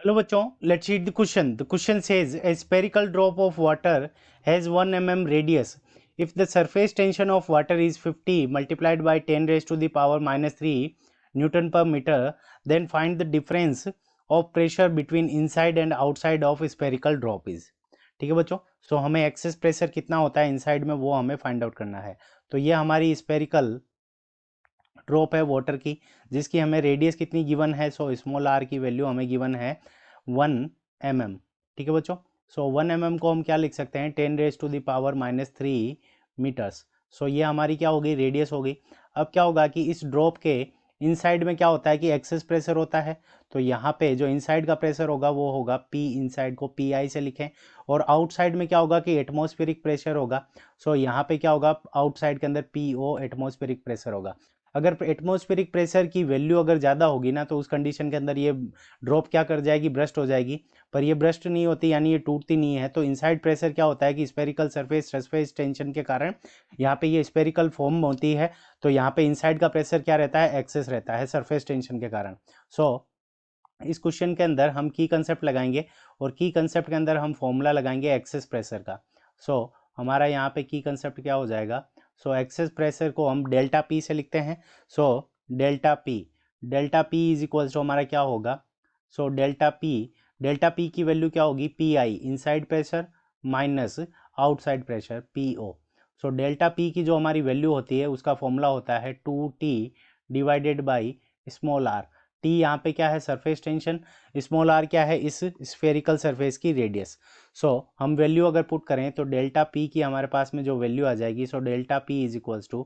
Hello बच्चों, let's read the question. The question says a spherical drop of water has 1 mm radius. If the surface tension of water is 50 multiplied by 10 raised to the power minus 3 Newton per meter, then find the difference of pressure between inside and outside of spherical drop is. ठीक है बच्चों, सो हमें excess pressure कितना होता है inside में वो हमें फाइंड आउट करना है. तो ये हमारी स्फेरिकल ड्रॉप है वाटर की, जिसकी हमें रेडियस कितनी गिवन है. सो स्मॉल आर की वैल्यू हमें गिवन है 1 mm. ठीक है बच्चों, सो 1 mm को हम क्या लिख सकते हैं 10 raise to the power minus 3 metres. So ये हमारी क्या होगी रेडियस होगी. अब क्या होगा कि इस ड्रॉप के इनसाइड में क्या होता है कि एक्सेस प्रेशर होता है. तो यहाँ पे जो इनसाइड का प्रेशर होगा वो होगा पी, इनसाइड को पी आई से लिखें. और आउटसाइड में क्या होगा कि एटमॉस्फेरिक प्रेशर होगा. सो यहाँ पे क्या होगा आउटसाइड के अंदर पी ओ एटमॉस्फेरिक प्रेशर होगा. अगर एटमॉस्फेरिक प्रेशर की वैल्यू अगर ज़्यादा होगी ना तो उस कंडीशन के अंदर ये ड्रॉप क्या कर जाएगी ब्रस्ट हो जाएगी. पर ये ब्रस्ट नहीं होती यानी ये टूटती नहीं है. तो इनसाइड प्रेशर क्या होता है कि स्फेरिकल सरफेस टेंशन के कारण यहाँ पे ये स्फेरिकल फॉर्म होती है. तो यहाँ पे इनसाइड का प्रेशर क्या रहता है एक्सेस रहता है सरफेस टेंशन के कारण. सो इस क्वेश्चन के अंदर हम की कंसेप्ट लगाएंगे और की कंसेप्ट के अंदर हम फॉर्मूला लगाएंगे एक्सेस प्रेशर का. सो हमारा यहाँ पे की कंसेप्ट क्या हो जाएगा. सो एक्सेस प्रेशर को हम डेल्टा पी से लिखते हैं. So delta P is equals to हमारा क्या होगा. सो डेल्टा पी की वैल्यू क्या होगी P I inside pressure minus outside pressure P O. So delta P की जो हमारी वैल्यू होती है उसका फॉर्मूला होता है 2t divided by small R. T यहाँ पे क्या है सरफेस टेंशन, स्मॉल आर क्या है इस स्फेरिकल सरफेस की रेडियस. सो हम वैल्यू अगर पुट करें तो डेल्टा पी की हमारे पास में जो वैल्यू आ जाएगी. So delta P is equals to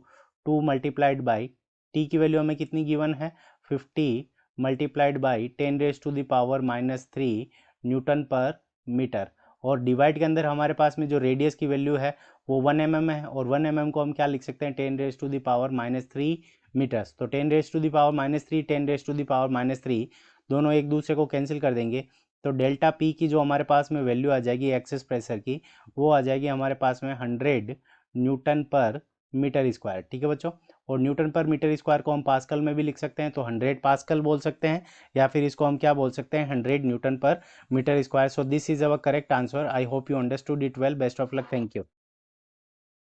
2 multiplied by T की वैल्यू हमें कितनी गिवन है 50 multiplied by 10 raise to the power minus 3 newton पर मीटर. और डिवाइड के अंदर हमारे पास में जो रेडियस की वैल्यू है वो 1 mm है. और 1 mm को हम क्या लिख सकते हैं 10 raise to the power minus 3 metres. तो 10 raise to the power minus 3 10 raise to the power minus 3 दोनों एक दूसरे को कैंसिल कर देंगे. तो डेल्टा पी की जो हमारे पास में वैल्यू आ जाएगी एक्सेस प्रेशर की वो आ जाएगी हमारे पास में 100 न्यूटन पर मीटर स्क्वायर. ठीक है बच्चों, और न्यूटन पर मीटर स्क्वायर को हम पास्कल में भी लिख सकते हैं. तो 100 पास्कल बोल सकते हैं या फिर इसको हम क्या बोल सकते हैं 100 न्यूटन पर metre square. So this is our correct answer. I hope you understood it well. Best of luck. Thank you.